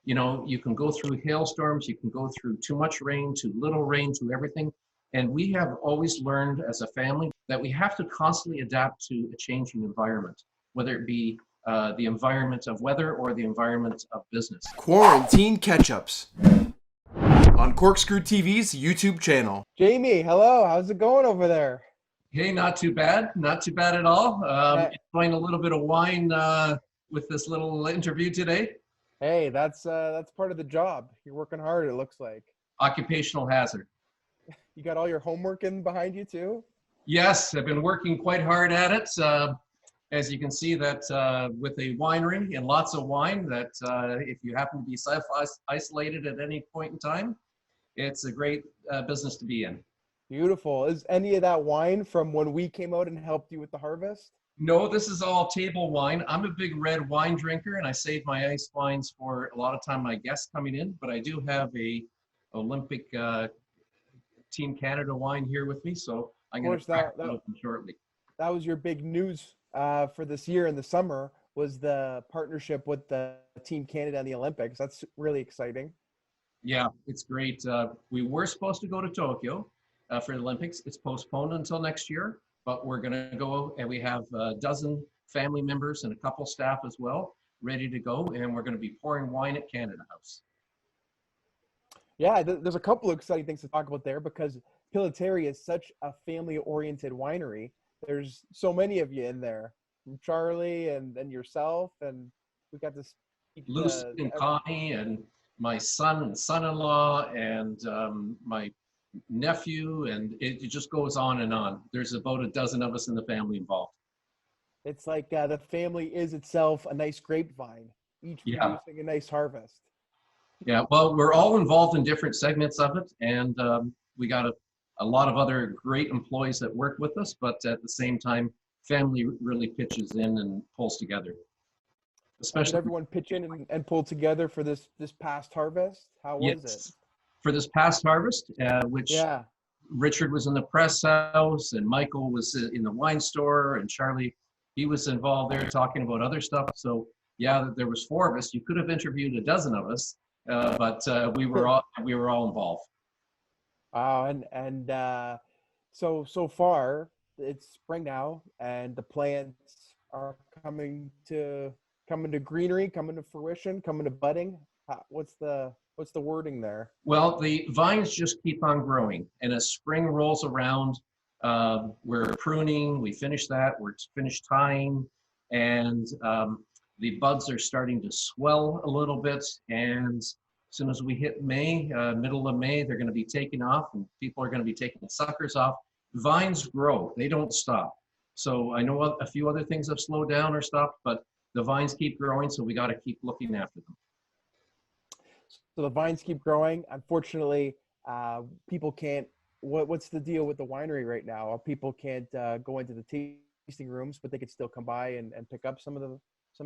You know, you can go through hailstorms, you can go through too much rain, too little rain, to everything. And we have always learned as a family that we have to constantly adapt to a changing environment, whether it be the environment of weather or the environment of business. Quarantine Catch-Ups on CorkScrewed TV's YouTube channel. Jamie, hello. How's it going over there? Hey, not too bad. Not too bad at all. Enjoying a little bit of wine with this little interview today. Hey, that's part of the job. You're working hard, it looks like. Occupational hazard. You got all your homework in behind you too? Yes, I've been working quite hard at it. As you can see that with a winery and lots of wine, that if you happen to be self-isolated at any point in time, it's a great business to be in. Beautiful. Is any of that wine from when we came out and helped you with the harvest? No, this is all table wine. I'm a big red wine drinker, and I save my ice wines for a lot of time my guests coming in, but I do have a Olympic Team Canada wine here with me, so I'm going to crack that open shortly. That was your big news for this year in the summer, was the partnership with the Team Canada and the Olympics. That's really exciting. Yeah, it's great. We were supposed to go to Tokyo for the Olympics. It's postponed until next year, but we're going to go, and we have a dozen family members and a couple staff as well ready to go, and we're going to be pouring wine at Canada House. Yeah, there's a couple of exciting things to talk about there, because Pilliteri is such a family-oriented winery. There's so many of you in there, from Charlie and yourself, and we got this Lucy and Connie and my son and son-in-law and my nephew, and it just goes on and on. There's about a dozen of us in the family involved. It's like the family is itself a nice grapevine, each producing a nice harvest. Yeah, well, we're all involved in different segments of it, and we got a lot of other great employees that work with us, but at the same time, family really pitches in and pulls together. Especially, did everyone pitch in and pull together for this past harvest? How was it? For this past harvest, which Richard was in the press house, and Michael was in the wine store, and Charlie, he was involved there talking about other stuff. So yeah, there was 4 of us. You could have interviewed a dozen of us, but we were all involved. So far it's spring now, and the plants are coming to greenery, coming to fruition, coming to budding. What's the wording there? Well, the vines just keep on growing, and as spring rolls around, we're pruning, we finish that, we're finished tying, and the buds are starting to swell a little bit, and as soon as we hit May, middle of May, they're going to be taking off, and people are going to be taking the suckers off. Vines grow, they don't stop. So I know a few other things have slowed down or stopped, but the vines keep growing, so we got to keep looking after them. So the vines keep growing. Unfortunately, people can't, what's the deal with the winery right now? People can't go into the tasting rooms, but they could still come by and pick up some of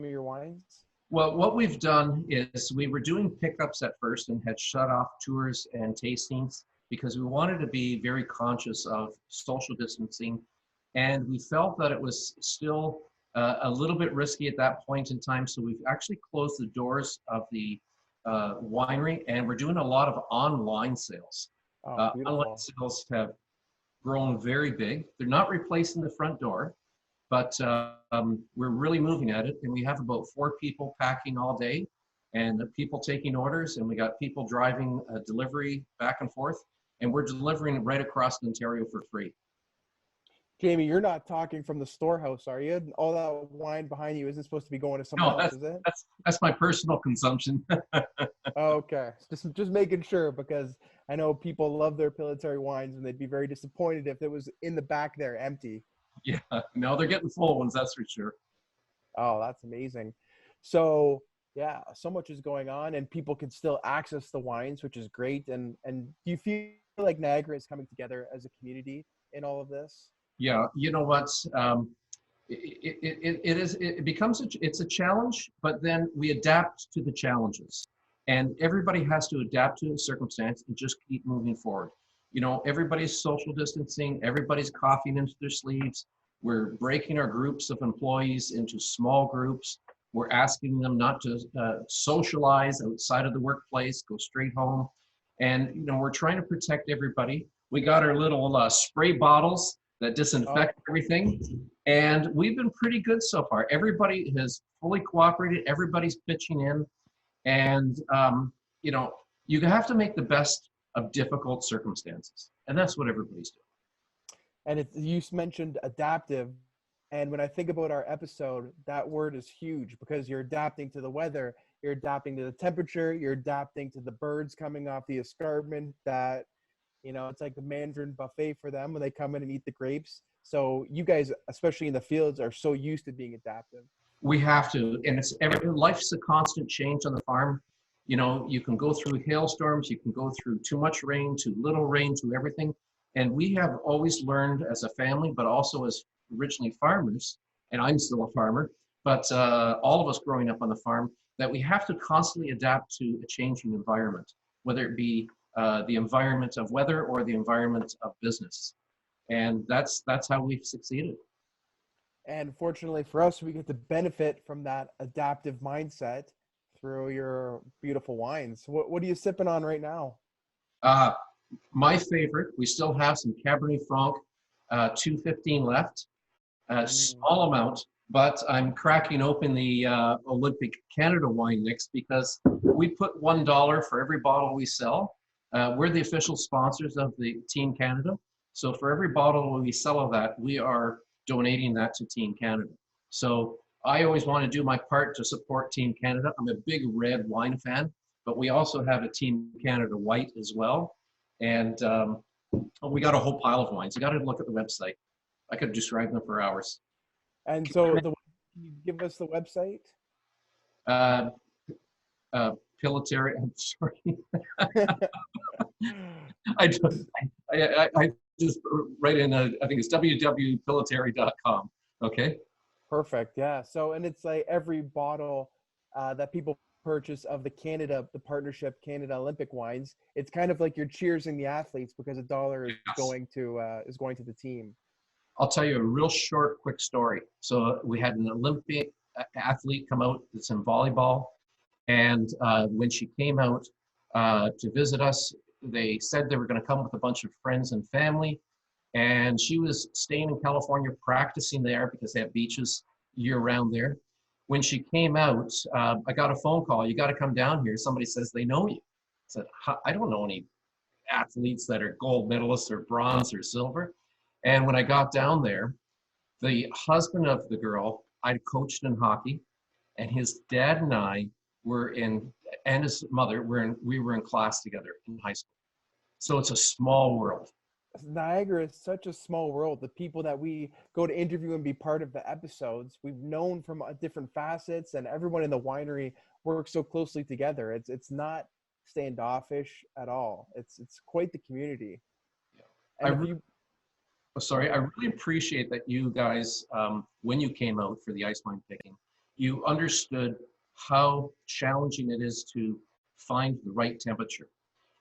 your wines? Well, what we've done is we were doing pickups at first and had shut off tours and tastings because we wanted to be very conscious of social distancing. And we felt that it was still a little bit risky at that point in time. So we've actually closed the doors of the winery, and we're doing a lot of online sales. Online sales have grown very big. They're not replacing the front door, but we're really moving at it, and we have about 4 people packing all day, and people taking orders, and we got people driving a delivery back and forth, and we're delivering right across Ontario for free. Jamie, you're not talking from the storehouse, are you? All that wine behind you isn't supposed to be going to someone else, is it? That's my personal consumption. Okay, just making sure, because I know people love their Pillitteri wines, and they'd be very disappointed if it was in the back there empty. Yeah, no, they're getting full ones, that's for sure. Oh, that's amazing. So yeah, so much is going on, and people can still access the wines, which is great. And do you feel like Niagara is coming together as a community in all of this? Yeah, you know what? It's a challenge, but then we adapt to the challenges, and everybody has to adapt to the circumstance and just keep moving forward. You know, everybody's social distancing, everybody's coughing into their sleeves. We're breaking our groups of employees into small groups. We're asking them not to socialize outside of the workplace, go straight home. And, we're trying to protect everybody. We got our little spray bottles that disinfect everything. And we've been pretty good so far. Everybody has fully cooperated. Everybody's pitching in. And, you have to make the best of difficult circumstances. And that's what everybody's doing. And you mentioned adaptive. And when I think about our episode, that word is huge because you're adapting to the weather, you're adapting to the temperature, you're adapting to the birds coming off the escarpment that, it's like the Mandarin buffet for them when they come in and eat the grapes. So you guys, especially in the fields, are so used to being adaptive. We have to, and life's a constant change on the farm. You can go through hailstorms, you can go through too much rain, too little rain, to everything. And we have always learned as a family, but also as originally farmers, and I'm still a farmer, but all of us growing up on the farm, that we have to constantly adapt to a changing environment, whether it be the environment of weather or the environment of business. And that's how we've succeeded. And fortunately for us, we get to benefit from that adaptive mindset through your beautiful wines. What are you sipping on right now? My favorite, we still have some Cabernet Franc 215 left. Small amount, but I'm cracking open the Olympic Canada wine mix because we put $1 for every bottle we sell. We're the official sponsors of the Team Canada. So for every bottle we sell of that, we are donating that to Team Canada. So I always want to do my part to support Team Canada. I'm a big red wine fan, but we also have a Team Canada white as well. And we got a whole pile of wines. You got to look at the website. I could describe them for hours. And so can you give us the website? Pillitteri, I'm sorry. I just write in, I think it's www.pillirreri.com. Okay. Perfect. Yeah. So, and it's like every bottle that people purchase of the partnership Canada Olympic wines, it's kind of like you're cheersing the athletes because $1 is going to the team. I'll tell you a real short, quick story. So we had an Olympic athlete come out that's in volleyball. And when she came out to visit us, they said they were going to come with a bunch of friends and family. And she was staying in California, practicing there because they have beaches year round there. When she came out, I got a phone call. You got to come down here. Somebody says they know you. I said, I don't know any athletes that are gold medalists or bronze or silver. And when I got down there, the husband of the girl I'd coached in hockey, and his dad and I and his mother we were in class together in high school. So it's a small world. Niagara is such a small world. The people that we go to interview and be part of the episodes, we've known from different facets, and everyone in the winery works so closely together. It's not standoffish at all. It's quite the community. Yeah. I really appreciate that you guys, when you came out for the ice wine picking, you understood how challenging it is to find the right temperature.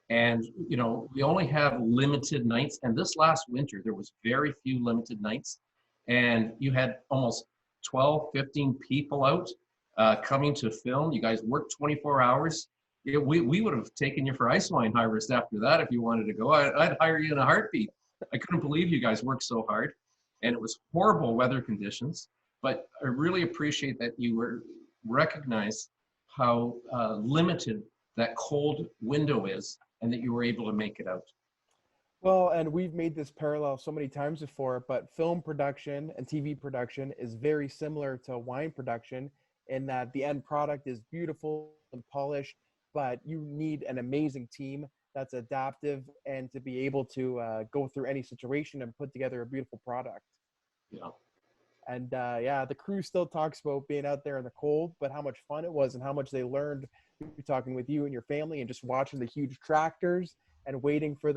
And, we only have limited nights. And this last winter, there was very few limited nights. And you had almost 12, 15 people out coming to film. You guys worked 24 hours. We would have taken you for ice wine harvest after that if you wanted to go. I'd hire you in a heartbeat. I couldn't believe you guys worked so hard. And it was horrible weather conditions. But I really appreciate that you recognized how limited that cold window is, and that you were able to make it out. Well, and we've made this parallel so many times before, but film production and TV production is very similar to wine production in that the end product is beautiful and polished, but you need an amazing team that's adaptive and to be able to go through any situation and put together a beautiful product. Yeah. And the crew still talks about being out there in the cold, but how much fun it was and how much they learned talking with you and your family and just watching the huge tractors and waiting for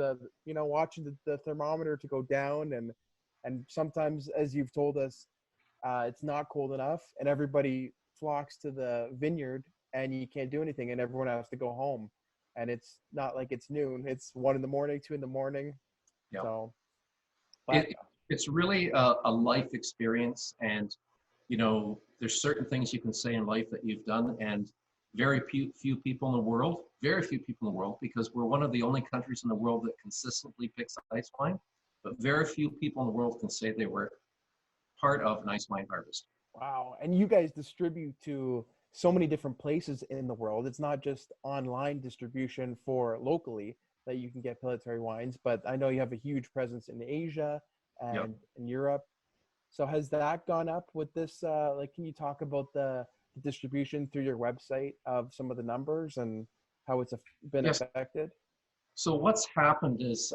watching the thermometer to go down. And sometimes, as you've told us, it's not cold enough and everybody flocks to the vineyard and you can't do anything and everyone has to go home. And it's not like it's noon. It's 1 a.m, 2 a.m. Yeah. So it's really a life experience. And you know, there's certain things you can say in life that you've done, and very few people in the world, very few people in the world, because we're one of the only countries in the world that consistently picks ice wine, but very few people in the world can say they were part of an ice wine harvest. Wow. And you guys distribute to so many different places in the world. It's not just online distribution for locally that you can get Pillitteri wines, but I know you have a huge presence in Asia and Yep. in Europe. So has that gone up with this? Like, can you talk about the distribution through your website of some of the numbers and how it's been Yes. affected? So what's happened is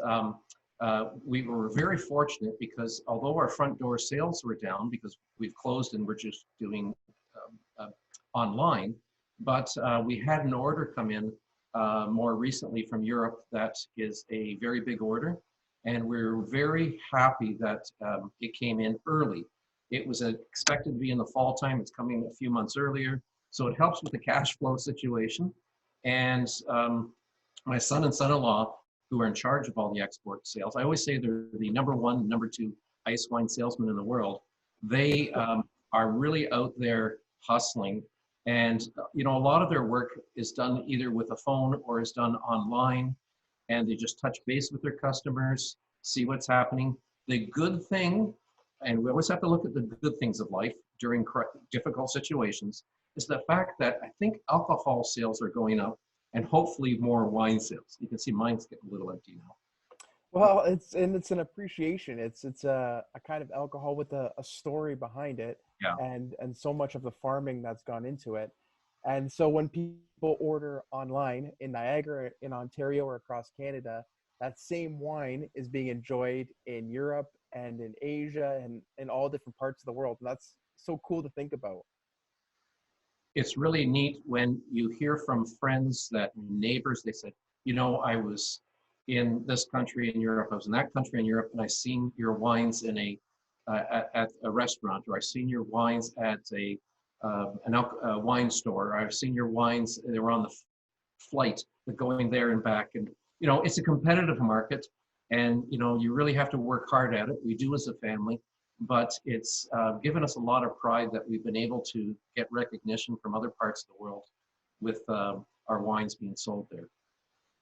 we were very fortunate because although our front door sales were down because we've closed and we're just doing online, but we had an order come in more recently from Europe that is a very big order. And we're very happy that it came in early. It was expected to be in the fall time. It's coming a few months earlier. So it helps with the cash flow situation. And my son and son-in-law, who are in charge of all the export sales, I always say they're the number one, number two ice wine salesmen in the world. They are really out there hustling. And, you know, a lot of their work is done either with a phone or is done online. And they just touch base with their customers, see what's happening. The good thing, and we always have to look at the good things of life during difficult situations, is the fact that I think alcohol sales are going up and hopefully more wine sales. You can see mine's getting a little empty now. Well, it's an appreciation. It's a kind of alcohol with a story behind it, Yeah. and so much of the farming that's gone into it. And so when people order online in Niagara, in Ontario, or across Canada, that same wine is being enjoyed in Europe and in Asia and in all different parts of the world. And that's so cool to think about. It's really neat when you hear from friends that neighbors, they said, you know, I was in this country in Europe, I was in that country in Europe, and I seen your wines in at a restaurant, or I seen your wines at a wine store. I've seen your wines, they were on the flight, going there and back. And, you know, it's a competitive market and, you know, you really have to work hard at it. We do as a family, but it's given us a lot of pride that we've been able to get recognition from other parts of the world with our wines being sold there.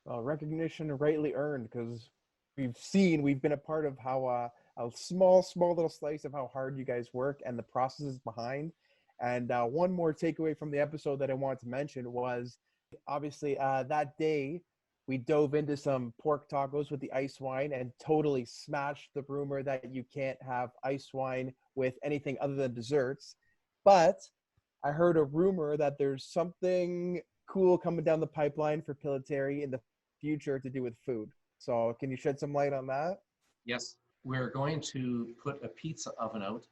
Well, recognition rightly earned, because we've been a part of how a small little slice of how hard you guys work and the processes behind. And one more takeaway from the episode that I wanted to mention was obviously that day we dove into some pork tacos with the ice wine and totally smashed the rumor that you can't have ice wine with anything other than desserts. But I heard a rumor that there's something cool coming down the pipeline for Pillitteri in the future to do with food. So can you shed some light on that? Yes, we're going to put a pizza oven out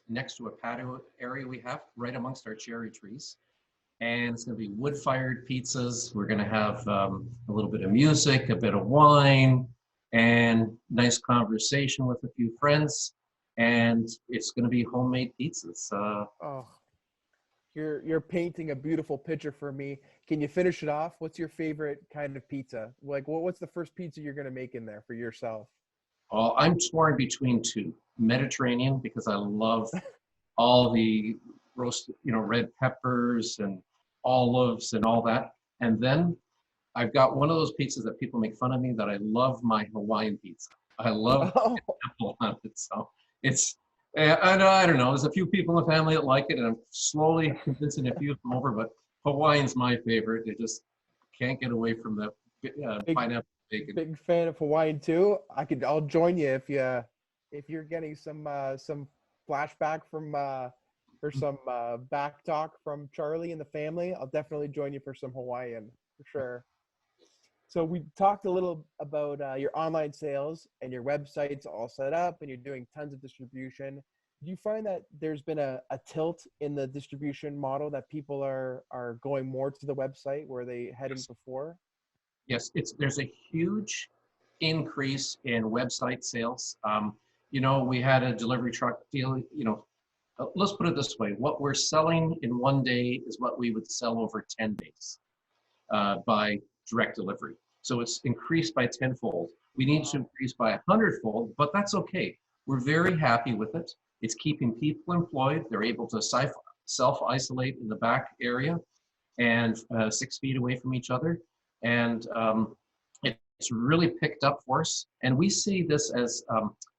next to a patio area we have right amongst our cherry trees. And it's going to be wood-fired pizzas. We're going to have a little bit of music, a bit of wine, and nice conversation with a few friends. And it's going to be homemade pizzas. Oh, you're painting a beautiful picture for me. Can you finish it off? What's your favorite kind of pizza? Like, what's the first pizza you're going to make in there for yourself? I'm torn between two. Mediterranean, because I love all the roasted, you know, red peppers and olives and all that. And then I've got one of those pizzas that people make fun of me that I love, my Hawaiian pizza. I love apple on it. So it's, I don't know, there's a few people in the family that like it, and I'm slowly convincing a few of them over, but Hawaiian's my favorite. They just can't get away from the pineapple bacon. Big fan of Hawaiian too. I'll join you if you're getting some flashback from or some back talk from Charlie and the family. I'll definitely join you for some Hawaiian for sure. So we talked a little about your online sales and your website's all set up and you're doing tons of distribution. Do you find that there's been a tilt in the distribution model, that people are going more to the website where they hadn't before? Yes, there's a huge increase in website sales. You know, we had a delivery truck deal, you know, let's put it this way. What we're selling in one day is what we would sell over 10 days by direct delivery. So it's increased by tenfold. We need to increase by 100-fold, but that's okay. We're very happy with it. It's keeping people employed. They're able to self-isolate in the back area and 6 feet away from each other. And it's really picked up for us. And we see this as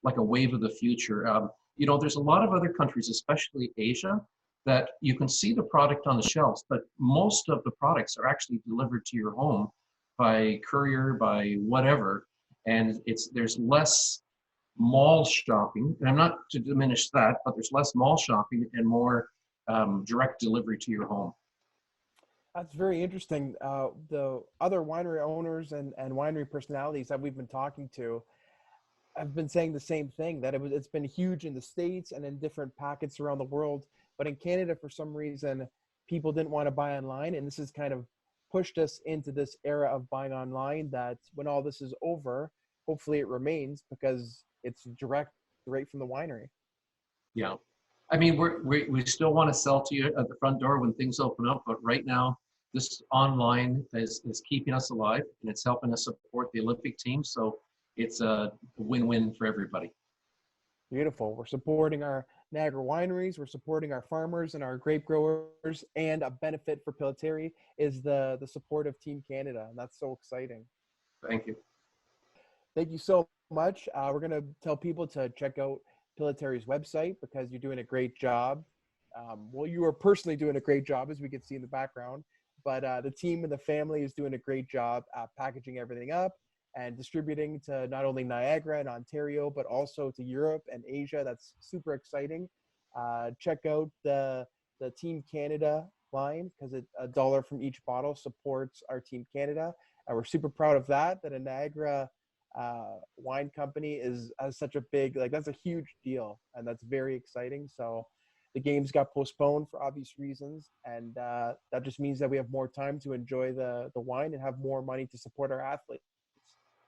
like a wave of the future. You know, there's a lot of other countries, especially Asia, that you can see the product on the shelves, but most of the products are actually delivered to your home by courier, by whatever. And there's less mall shopping. And I'm not to diminish that, but there's less mall shopping and more direct delivery to your home. That's very interesting. The other winery owners and winery personalities that we've been talking to have been saying the same thing, that it's been huge in the States and in different pockets around the world. But in Canada, for some reason, people didn't want to buy online. And this has kind of pushed us into this era of buying online, that when all this is over, hopefully it remains, because it's direct right from the winery. Yeah. I mean, we still want to sell to you at the front door when things open up, but right now, this online is keeping us alive, and it's helping us support the Olympic team. So it's a win-win for everybody. Beautiful. We're supporting our Niagara wineries. We're supporting our farmers and our grape growers. And a benefit for Pilliteri is the support of Team Canada. And that's so exciting. Thank you. Thank you so much. We're going to tell people to check out Pillitteri's website, because you're doing a great job. Well, you are personally doing a great job, as we can see in the background. But the team and the family is doing a great job packaging everything up and distributing to not only Niagara and Ontario, but also to Europe and Asia. That's super exciting. Check out the Team Canada line, because $1 from each bottle supports our Team Canada. And we're super proud of that a Niagara wine company has such a big, that's a huge deal, and that's very exciting. So the games got postponed for obvious reasons, and that just means that we have more time to enjoy the wine and have more money to support our athletes.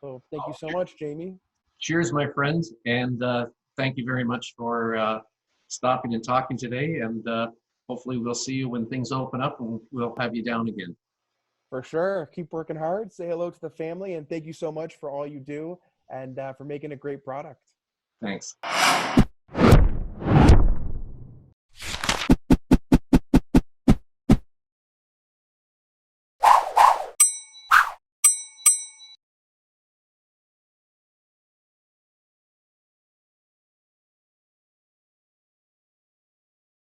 So thank you so much, Jamie. Cheers, my friends, and thank you very much for stopping and talking today. And hopefully we'll see you when things open up, and we'll have you down again. For sure. Keep working hard. Say hello to the family, and thank you so much for all you do and for making a great product. Thanks.